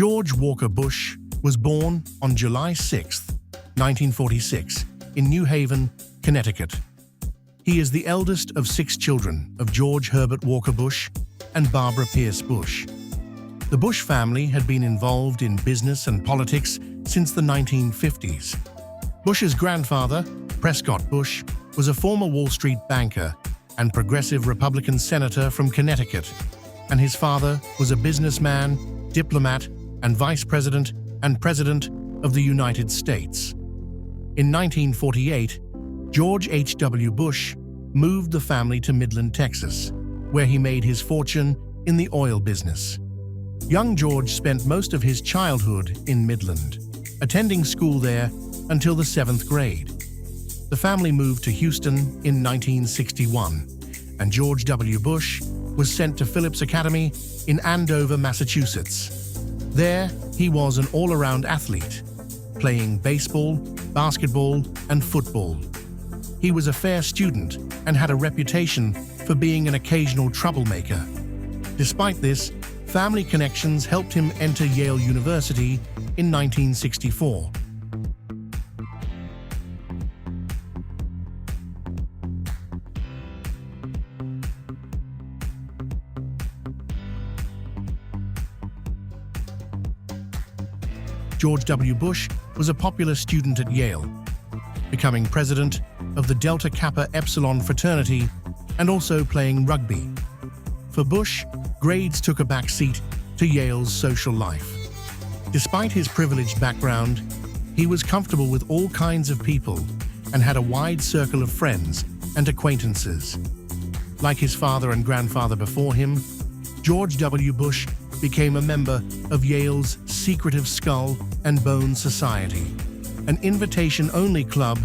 George Walker Bush was born on July 6, 1946, in New Haven, Connecticut. He is the eldest of 6 children of George Herbert Walker Bush and Barbara Pierce Bush. The Bush family had been involved in business and politics since the 1950s. Bush's grandfather, Prescott Bush, was a former Wall Street banker and progressive Republican senator from Connecticut, and his father was a businessman, diplomat, and vice president and president of the United States. In 1948, George H.W. Bush moved the family to Midland, Texas, where he made his fortune in the oil business. Young George spent most of his childhood in Midland, attending school there until the 7th grade. The family moved to Houston in 1961, and George W. Bush was sent to Phillips Academy in Andover, Massachusetts. There, he was an all-around athlete, playing baseball, basketball, and football. He was a fair student and had a reputation for being an occasional troublemaker. Despite this, family connections helped him enter Yale University in 1964. George W. Bush was a popular student at Yale, becoming president of the Delta Kappa Epsilon fraternity and also playing rugby. For Bush, grades took a back seat to Yale's social life. Despite his privileged background, he was comfortable with all kinds of people and had a wide circle of friends and acquaintances. Like his father and grandfather before him, George W. Bush became a member of Yale's secretive Skull and Bone Society, an invitation-only club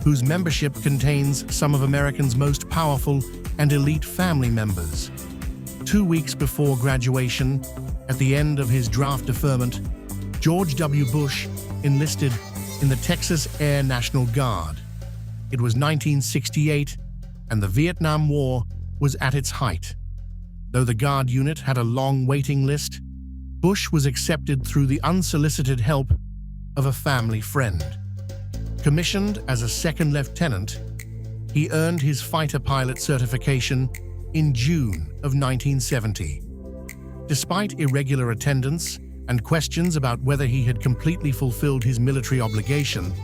whose membership contains some of America's most powerful and elite family members. 2 weeks before graduation, at the end of his draft deferment, George W. Bush enlisted in the Texas Air National Guard. It was 1968, and the Vietnam War was at its height. Though the Guard unit had a long waiting list, Bush was accepted through the unsolicited help of a family friend. Commissioned as a second lieutenant, he earned his fighter pilot certification in June of 1970. Despite irregular attendance and questions about whether he had completely fulfilled his military obligation,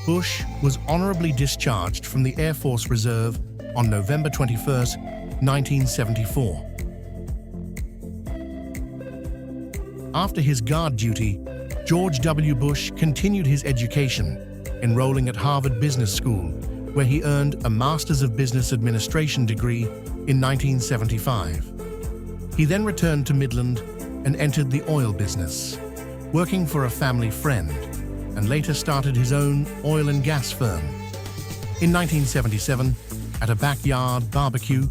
Bush was honorably discharged from the Air Force Reserve on November 21, 1974. After his Guard duty, George W. Bush continued his education, enrolling at Harvard Business School, where he earned a Master's of Business Administration degree in 1975. He then returned to Midland and entered the oil business, working for a family friend, and later started his own oil and gas firm. In 1977, at a backyard barbecue,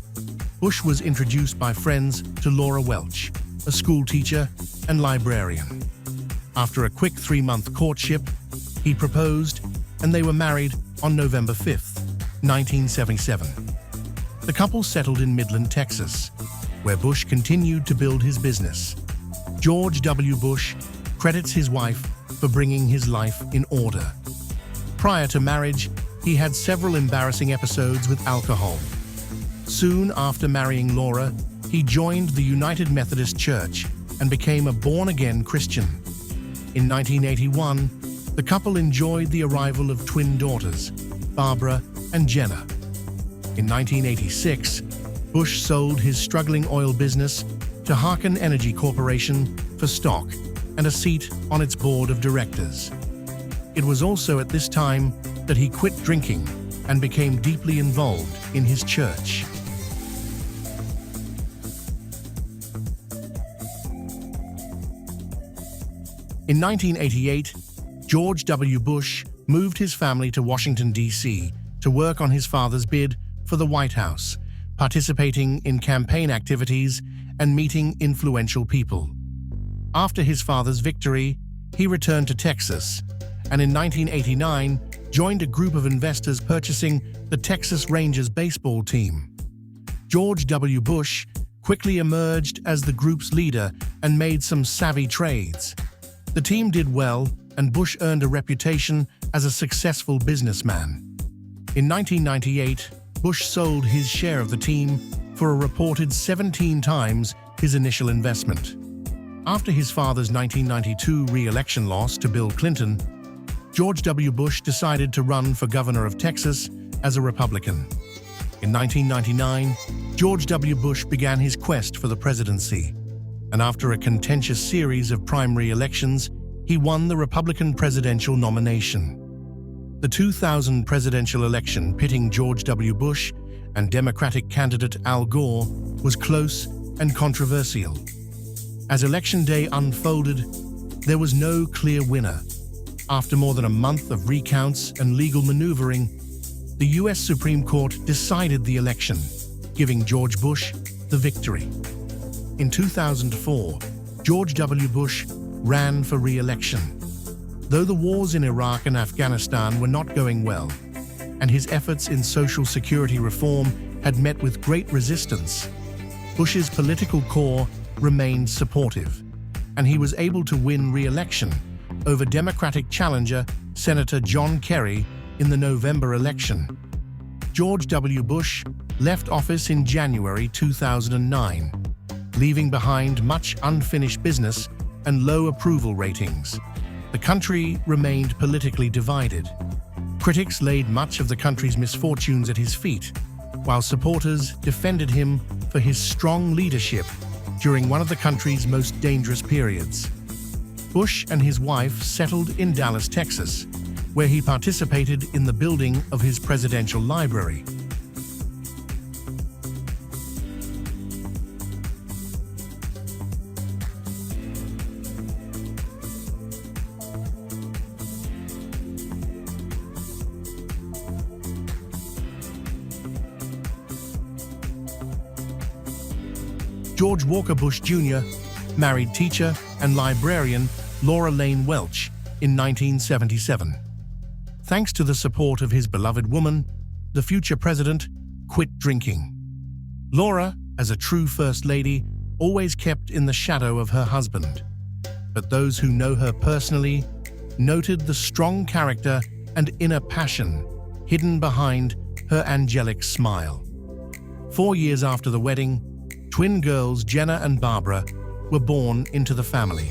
Bush was introduced by friends to Laura Welch, a school teacher and librarian. After a quick 3-month courtship, he proposed, and they were married on November 5, 1977. The couple settled in Midland, Texas, where Bush continued to build his business. George W. Bush credits his wife for bringing his life in order. Prior to marriage, he had several embarrassing episodes with alcohol. Soon after marrying Laura, he joined the United Methodist Church and became a born-again Christian. In 1981, the couple enjoyed the arrival of twin daughters, Barbara and Jenna. In 1986, Bush sold his struggling oil business to Harken Energy Corporation for stock and a seat on its board of directors. It was also at this time that he quit drinking and became deeply involved in his church. In 1988, George W. Bush moved his family to Washington, D.C. to work on his father's bid for the White House, participating in campaign activities and meeting influential people. After his father's victory, he returned to Texas, and in 1989 joined a group of investors purchasing the Texas Rangers baseball team. George W. Bush quickly emerged as the group's leader and made some savvy trades. The team did well, and Bush earned a reputation as a successful businessman. In 1998, Bush sold his share of the team for a reported 17 times his initial investment. After his father's 1992 re-election loss to Bill Clinton, George W. Bush decided to run for governor of Texas as a Republican. In 1999, George W. Bush began his quest for the presidency, and after a contentious series of primary elections, he won the Republican presidential nomination. The 2000 presidential election pitting George W. Bush and Democratic candidate Al Gore was close and controversial. As Election Day unfolded, there was no clear winner. After more than a month of recounts and legal maneuvering, the U.S. Supreme Court decided the election, giving George Bush the victory. In 2004, George W. Bush ran for re-election. Though the wars in Iraq and Afghanistan were not going well, and his efforts in social security reform had met with great resistance, Bush's political core remained supportive, and he was able to win re-election over Democratic challenger Senator John Kerry in the November election. George W. Bush left office in January 2009, leaving behind much unfinished business and low approval ratings. The country remained politically divided. Critics laid much of the country's misfortunes at his feet, while supporters defended him for his strong leadership during one of the country's most dangerous periods. Bush and his wife settled in Dallas, Texas, where he participated in the building of his presidential library. George Walker Bush Jr. married teacher and librarian Laura Lane Welch in 1977. Thanks to the support of his beloved woman, the future president quit drinking. Laura, as a true First Lady, always kept in the shadow of her husband. But those who know her personally noted the strong character and inner passion hidden behind her angelic smile. 4 years after the wedding, twin girls Jenna and Barbara were born into the family.